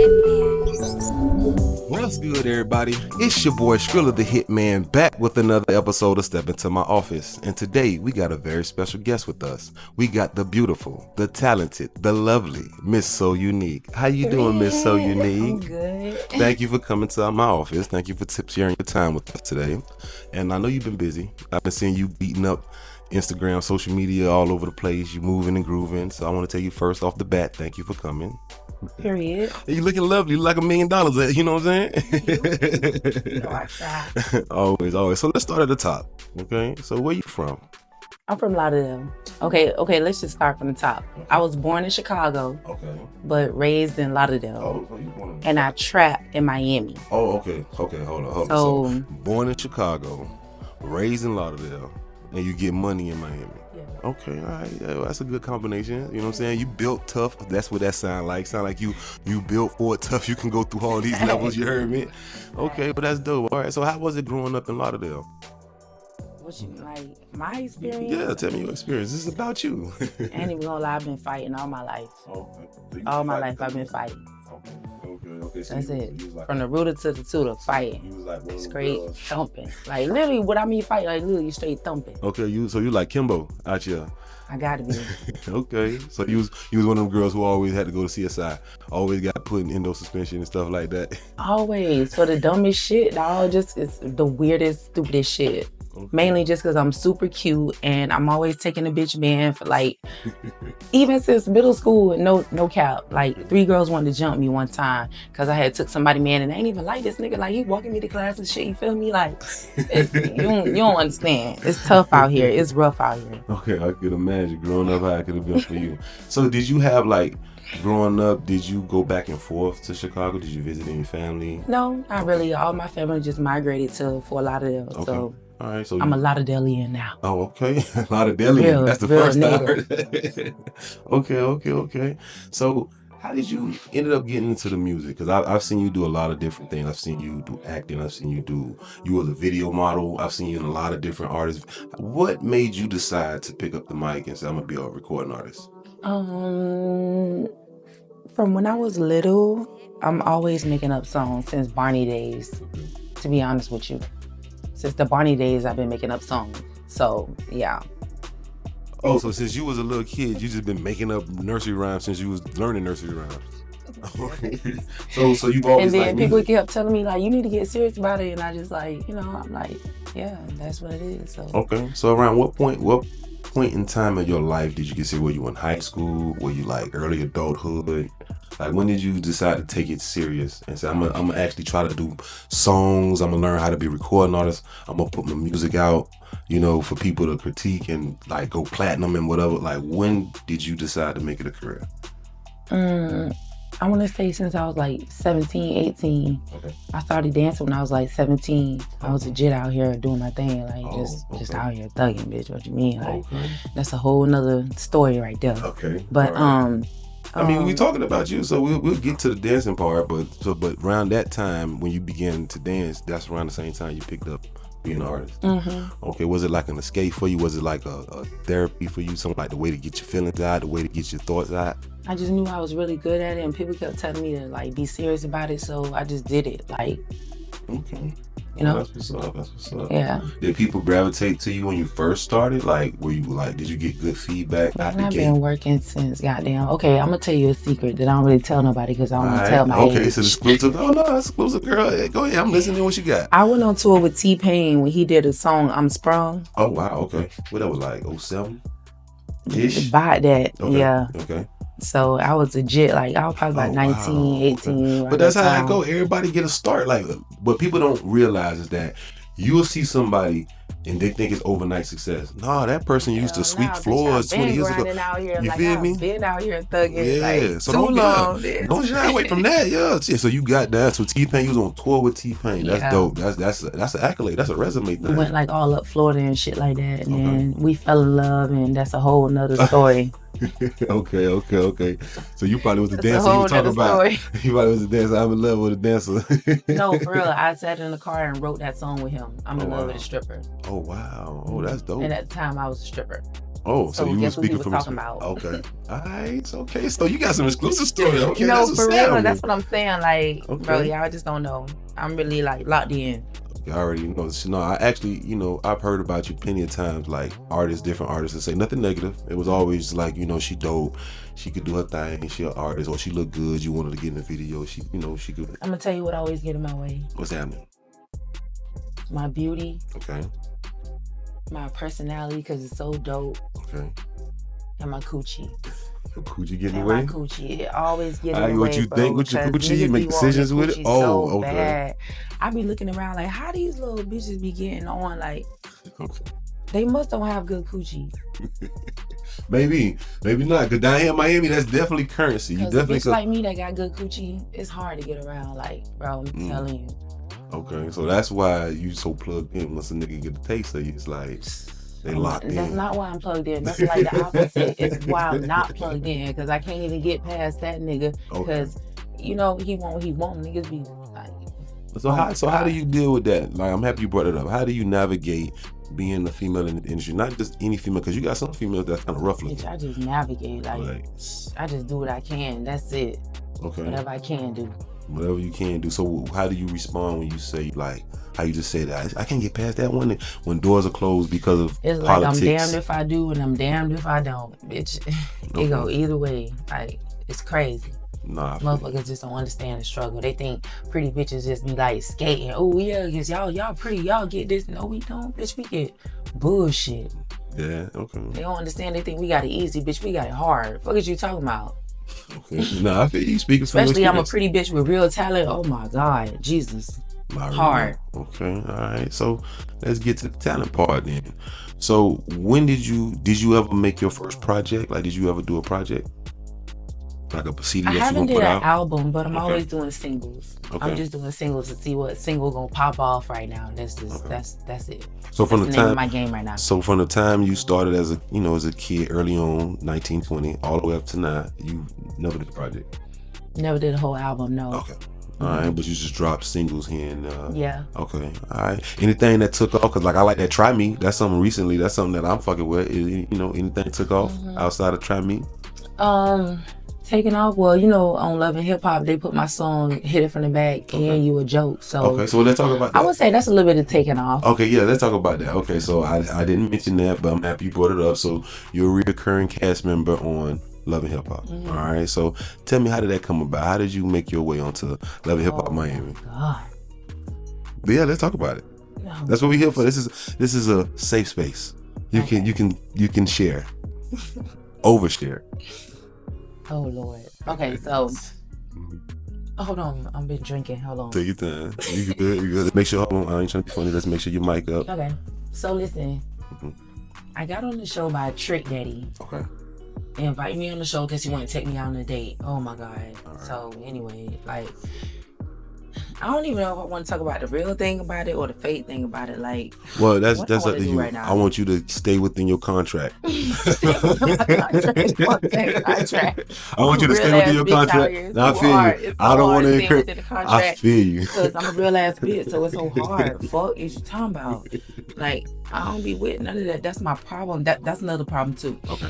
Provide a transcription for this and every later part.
Hitman. What's good, everybody? It's your boy Skrilla the Hitman, back with another episode of Step Into My Office. And today we got a very special guest with us. We got the beautiful, the talented, the lovely Miss SoUnique. How you doing, Miss SoUnique? I'm good. Thank you for coming to my office. Thank you for sharing your time with us today. And I know you've been busy. I've been seeing you beating up Instagram, social media all over the place. You moving and grooving. So I want to tell you first off the bat, thank you for coming. Period. You looking lovely, you look like $1 million. You know what I'm saying? You know, I try. Always. So let's start at the top. Okay. So where you from? I'm from Lauderdale. Okay, let's just start from the top. I was born in Chicago, Okay. but raised in Lauderdale. Oh, so you born in... And I trapped in Miami. Oh, okay. Hold on. So born in Chicago, raised in Lauderdale, and you get money in Miami. yeah. Okay, all right. Yeah, well, that's a good combination. You know what I'm saying? You built tough. That's what that sound like. Sound like you built for it tough. You can go through all these levels. You heard me? Okay, but that's dope. All right. So how was it growing up in Lauderdale? What you like? My experience? Yeah, tell me your experience. This is about you. I ain't even gonna lie, I've been fighting all my life. Okay. All my life I've been fighting. Okay. So That's it. You was like, From the rooter to the tutor, fighting. you was like one of them Straight girls. thumping. Like literally what I mean fight, like literally straight thumping. Okay, you like Kimbo out here. I gotta be. Okay, so you was one of them girls who always had to go to CSI, always got put in endo suspension and stuff like that. Always. For the dumbest shit, dog. Just it's the weirdest, stupidest shit. Okay. Mainly just because I'm super cute and I'm always taking a bitch man for like, even since middle school, no cap. Like 3 girls wanted to jump me one time because I had took somebody man and they ain't even like this nigga. Like he walking me to class and shit. You feel me? Like you don't understand. It's tough out here. It's rough out here. Okay, I could imagine growing up how it could have been for you. So did you have like, growing up, did you go back and forth to Chicago? Did you visit any family? No, not really. All my family just migrated to Fort Lauderdale. Okay. So All right, so I'm a Lauderdalian now. Oh, okay. A lot of deli. Real- That's the real first time I native. heard that. Okay. So how did you ended up getting into the music? Because I've seen you do a lot of different things. I've seen you do acting. I've seen you was a video model. I've seen you in a lot of different artists. What made you decide to pick up the mic and say, I'm going to be a recording artist? From when I was little, I'm always making up songs since Barney days, to be honest with you. Since the Barney days, I've been making up songs. So, yeah. Oh, so since you was a little kid, you just been making up nursery rhymes since you was learning nursery rhymes. Okay. So you've always And then like people music. kept telling me, like, you need to get serious about it. And I just like, I'm like, yeah, that's what it is. So Okay. So around what point in time of your life did you get serious? Were you in high school? Were you like early adulthood? Like when did you decide to take it serious and say, I'm gonna actually try to do songs, I'm gonna learn how to be a recording artist, I'm gonna put my music out, for people to critique and like go platinum and whatever. Like when did you decide to make it a career? I want to say since I was like 17, 18. Okay. I started dancing when I was like 17. I was legit out here doing my thing, like just Okay. out here thugging, bitch. What you mean? Like Okay. that's a whole nother story right there. Okay. But All right. I mean, we talking about you, so we'll get to the dancing part. But around that time when you began to dance, that's around the same time you picked up being an artist. Mm-hmm. Okay, was it like an escape for you? Was it like a therapy for you? Something like the way to get your feelings out, the way to get your thoughts out? I just knew I was really good at it, and people kept telling me to like be serious about it, so I just did it. Like, Okay. That's what's up. Yeah. Did people gravitate to you when you first started? Like, did you get good feedback out the I've gate? been working since goddamn. Okay, I'm gonna tell you a secret that I don't really tell nobody because I don't want to tell my Okay, age. so exclusive. Oh no, that's exclusive, girl. Hey, go ahead. I'm listening to what you got. I went on tour with T-Pain when he did a song "I'm Sprung." Oh wow. Okay. What that was like 07 ish. About that, Okay. yeah. Okay. So I was legit, like I was probably about 19, Wow. 18. Okay. right But that's that how it time. go. Everybody get a start. Like, what people don't realize is that you'll see somebody and they think it's overnight success. No, that person used to sweep floors 20 years ago. Out here, You like, feel I've me? been out here thugging Yeah, like so too don't long. don't shy away from that. Yeah, so you got that. So T-Pain, you was on tour with T-Pain. That's Yeah. dope. That's an accolade. That's a resume We thing. went like all up Florida and shit like that, and Okay. then we fell in love, and that's a whole nother story. Okay. So you probably was the That's a dancer you whole were talking nother about. story. You probably was the dancer. I'm in love with a dancer. No, for real. I sat in the car and wrote that song with him. I'm in Oh, love wow. with a stripper. Oh wow. Oh, that's dope. And at the time, I was a stripper. Oh, so you were guess what he speaking was from talking experience. about? Okay. All right. Okay. So you got some exclusive story. Okay. No, That's what's for real. happening. That's what I'm saying. Like, bro, Okay. y'all just don't know. I'm really like locked in. You already know. No, I actually, I've heard about you plenty of times, like different artists, that say nothing negative. It was always like, she dope, she could do her thing, she an artist, or she look good, you wanted to get in the video, she could. I'm gonna tell you what always get in my way. What's happening? My beauty. Okay. My personality, because it's so dope. Okay. And my coochie. Your coochie getting in the way? My coochie, it always get in the way. What you think with your coochie? You make decisions with it? Oh, so okay. Bad. I be looking around like, how these little bitches be getting on? Like, okay. They must don't have good coochie. maybe not. Cause down here in Miami, that's definitely currency. You definitely a bitch like me that got good coochie, it's hard to get around. Like, bro, I'm telling you. Okay, so that's why you so plugged in. Once a nigga get a taste of you, it's like they locked in. That's not why I'm plugged in. That's like the opposite. It's why I'm not plugged in, because I can't even get past that nigga. Because he want what he want. Niggas be like. So how do you deal with that? Like, I'm happy you brought it up. How do you navigate being a female in the industry? Not just any female, because you got some females that's kind of rough looking. I just navigate. Like, I just do what I can. That's it. Okay. Whatever I can do. Whatever you can do. So how do you respond when you say, like, how you just said that I can't get past that one when doors are closed because of it's politics? Like, I'm damned if I do and I'm damned if I don't, bitch. It go either way. Like, it's crazy. Nah, motherfuckers just don't understand the struggle. They think pretty bitches just be like skating. Oh yeah, cause y'all pretty, y'all get this. No, we don't, bitch. We get bullshit. Yeah, okay. They don't understand. They think we got it easy, bitch. We got it hard. What is you talking about? Okay. Nah, I feel you speaking. Especially, I'm a pretty bitch with real talent. Oh my God, Jesus. Hard. Okay, all right. So let's get to the talent part then. So when did you ever make your first project? Like, did you ever do a project? Like a CD that you gonna put out? I haven't did an album, but I'm always doing singles. Okay. I'm just doing singles to see what single gonna pop off right now. That's just that's it. So from that's the time of my game right now. So from the time you started as a kid early on, 1920, all the way up to now, you never did a project. Never did a whole album, no. Okay. All right, but you just dropped singles here and yeah. Okay, all right. Anything that took off? Cause like I like that Try Me. That's something recently. That's something that I'm fucking with. Anything took off outside of Try Me? Taking off, well, on Love and Hip Hop, they put my song "Hit It From the Back" and "You a Joke." So okay, so let's talk about that. I would say that's a little bit of taking off. Okay, yeah, let's talk about that. Okay, so I didn't mention that, but I'm happy you brought it up. So you're a recurring cast member on Love and Hip Hop. All right, so tell me, how did that come about? How did you make your way onto Love and Hip Hop Miami? God. But yeah, let's talk about it. No. That's what we're here for. This is a safe space. You can share, overshare. Oh Lord. Okay, so hold on. I've been drinking. Hold on. Take your time. You good. Make sure. I ain't trying to be funny. Let's make sure your mic up. Okay. So listen, I got on the show by Trick Daddy. Okay. He invited me on the show because he wanted to take me out on a date. Oh my God. Right. So anyway, like, I don't even know if I want to talk about the real thing about it or the fake thing about it. Like, well, that's up to you. Right now. I want you to stay within your contract. I want you to stay within your contract. Now, I feel you. I don't want to encourage. I feel you. Because I'm a real ass bitch, so it's so hard. Fuck is you talking about? Like, I don't be with none of that. That's my problem. That's another problem too. Okay.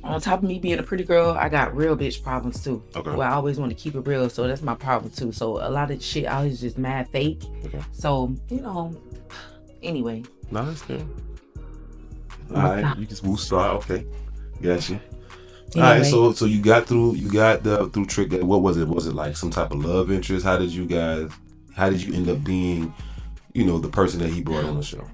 On top of me being a pretty girl, I got real bitch problems too. Okay. Well, I always want to keep it real, so that's my problem too. So a lot of shit out is just mad fake. Okay. So, anyway. No, that's good. All right, you just move start. Okay, got you. Anyway. All right, so you got through Trick. What was it? Was it like some type of love interest? How did you end up being, the person that he brought on the show?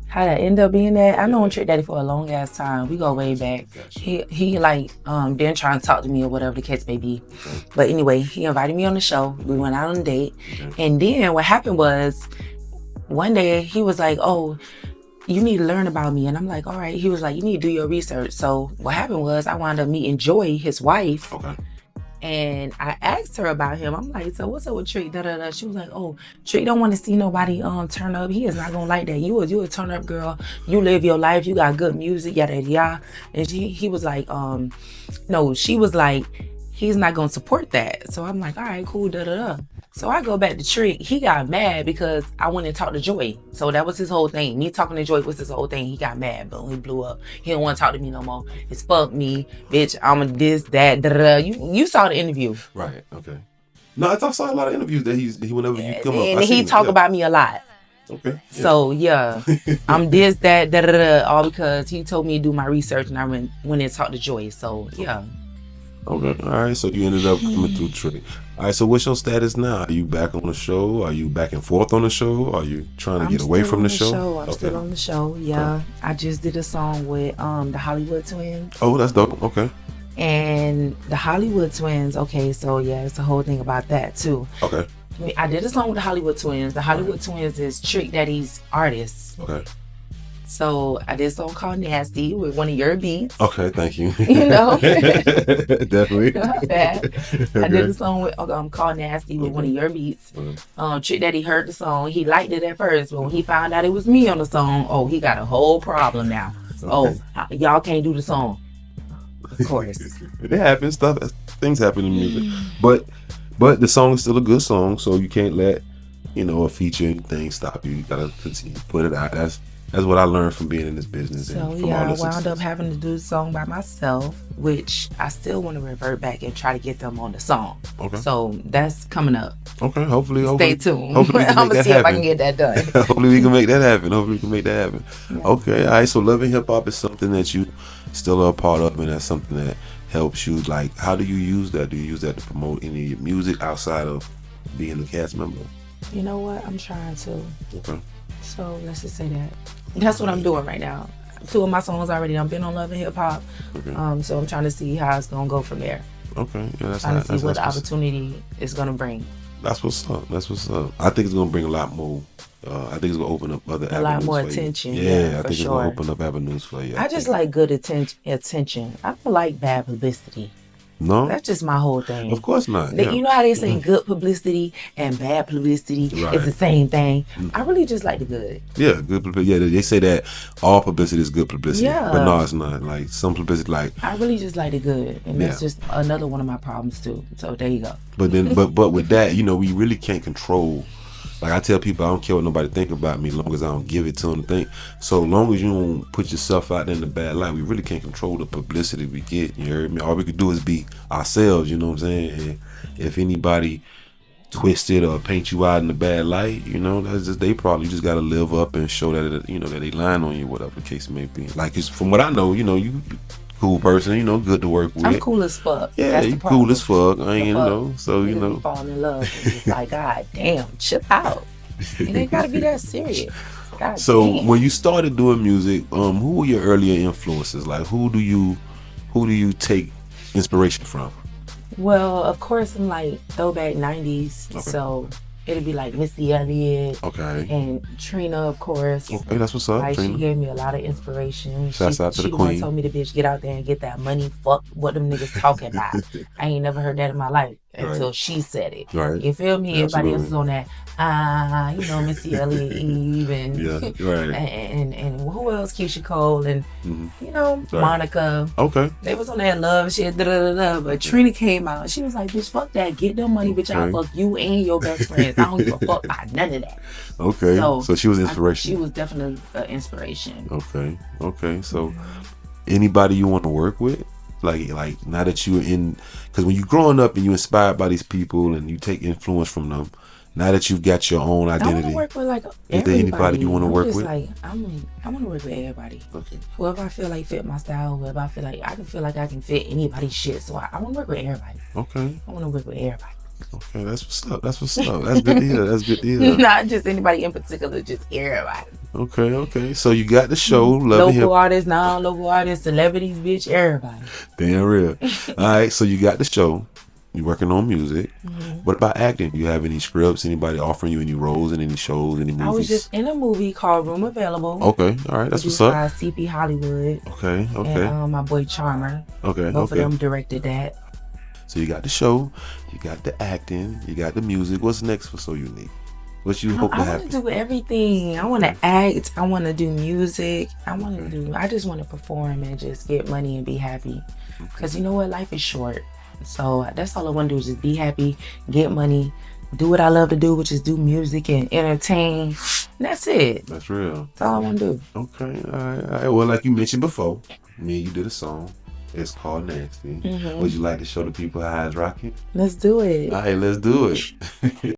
How did I end up being that? I known Trick Daddy for a long ass time. We go way back. Gotcha. He like been trying to talk to me or whatever the case may be. Okay. But anyway, he invited me on the show. We went out on a date. Okay. And then what happened was, one day he was like, "Oh, you need to learn about me." And I'm like, "All right." He was like, "You need to do your research." So what happened was, I wound up meeting Joy, his wife. Okay. And I asked her about him. I'm like, "So what's up with Trick?" She was like, "Oh, Trick don't want to see nobody turn up. He is not gonna like that. You a turn up girl. You live your life. You got good music, yada yada yada." And he was like, no, she was like, "He's not gonna support that." So I'm like, "All right, cool, da da da." So I go back to Trick. He got mad because I went and talked to Joy. So that was his whole thing. Me talking to Joy was his whole thing. He got mad, but he blew up. He don't want to talk to me no more. It's fuck me, bitch. I'm a this, that, da, da, da. You saw the interview. Right. Okay. No, I saw a lot of interviews that he whenever you come up. And he talk about me a lot. Okay. Yeah. So yeah, I'm this, that, da, da, da, all because he told me to do my research and I went and talked to Joy. So yeah. Okay. All right. So you ended up coming through Trick. All right. So what's your status now? Are you back on the show? Are you back and forth on the show? Are you trying to get away from the show? I'm still on the show. Yeah. I just did a song with the Hollywood Twins. Oh, that's dope. Okay. And the Hollywood Twins. Okay. So yeah, it's a whole thing about that too. Okay. I did a song with the Hollywood Twins. The Hollywood Twins is Trick Daddy's artists. Okay. So I did a song called Nasty with one of your beats. Okay, thank you. You know? Definitely. I did a song with, called Nasty with one of your beats. Trick Daddy heard the song. He liked it at first, but when he found out it was me on the song, he got a whole problem now. Okay. Y'all can't do the song. Of course. It happens. Things happen in music. But the song is still a good song, so you can't let, a feature thing stop you. You gotta continue to put it out. That's what I learned from being in this business. So yeah, I wound up having to do the song by myself, which I still want to revert back and try to get them on the song. Okay. So that's coming up. Okay, hopefully. Stay tuned. Hopefully I'm gonna see if I can get that done. Hopefully we can make that happen. Yeah. Okay, all right. So Love and Hip Hop is something that you still are a part of, and that's something that helps you. Like, how do you use that? Do you use that to promote any of your music outside of being a cast member? You know what? I'm trying to. Okay. So let's just say that. That's what I'm doing right now. 2 of my songs already. I've been on Love and Hip Hop. Okay. So I'm trying to see how it's gonna go from there. Okay. Yeah, that's trying to see what the opportunity is gonna bring. That's what's up. I think it's gonna bring a lot more. I think it's gonna open up other avenues. A lot more attention. Yeah, I think it's gonna open up avenues for you. I just like good attention. I don't like bad publicity. No, that's just my whole thing. Of course not. Yeah. You know how they say good publicity and bad publicity is the same thing. I really just like the good. Yeah, good publicity. Yeah, they say that all publicity is good publicity. Yeah, but no, it's not. Like some publicity, I really just like the good, and that's just another one of my problems too. So there you go. But then, but with that, we really can't control. Like I tell people, I don't care what nobody think about me, as long as I don't give it to them. So long as you don't put yourself out there in the bad light, we really can't control the publicity we get. You heard me? All we could do is be ourselves. You know what I'm saying? And if anybody twist it or paint you out in the bad light, that's just they probably just got to live up and show that that they lying on you, whatever the case may be. Like it's from what I know, you. Cool person, good to work with. I'm cool as fuck. Yeah, you cool as fuck. I ain't, so you falling in love. It's like, God damn, chill out. It ain't gotta be that serious. God damn. When you started doing music, who were your earlier influences? Like, who do you take inspiration from? Well, of course, I'm like throwback '90s, so it'll be like Missy Elliott, and Trina, of course. Okay, that's what's up. Like, Trina. she gave me a lot of inspiration. Shouts out to the She queen. told me to bitch get out there and get that money. Fuck what them niggas talking about. I ain't never heard that in my life until she said it. Right. You feel me? Everybody else is on that. Missy Elliott, Eve, and who else? Keisha Cole and Monica. Okay. They was on that love shit. But Trina came out. She was like, "Bitch, fuck that. Get them money, bitch. I'll fuck you and your best friends. I don't give a fuck about none of that." Okay. So she was inspiration. She was definitely inspiration. Okay. So anybody you want to work with? Like now that you're in, because when you're growing up and you're inspired by these people and you take influence from them, now that you've got your own identity, I want to work with everybody. Is there anybody you want to work with? I want to work with everybody. Okay. Whoever I feel like fit my style, whoever I feel like I can fit anybody's shit. So I want to work with everybody. Okay. I want to work with everybody. Okay, that's what's up. That's good to hear. Not just anybody in particular, just everybody. Okay. So you got the show, local artists, non-local artists, celebrities, bitch, everybody. Damn real. All right, so you got the show. You're working on music. Mm-hmm. What about acting? Do you have any scripts? Anybody offering you any roles in any shows, any movies? I was just in a movie called Room Available. Okay, all right, that's what's up. By CP Hollywood. Okay. And my boy Charmer. Okay. Both of them directed that. So you got the show, you got the acting, you got the music. What's next for SoUnique? What you hope to happen? I want to do everything. I want to act. I want to do music. I just want to perform and just get money and be happy. Because you know what? Life is short. So that's all I want to do is just be happy, get money, do what I love to do, which is do music and entertain. And that's it. That's real. That's all I want to do. Okay, all right. Well, like you mentioned before, me and you did a song. It's called Nasty. Would you like to show the people how it's rocking? Let's do it. All right, let's do it.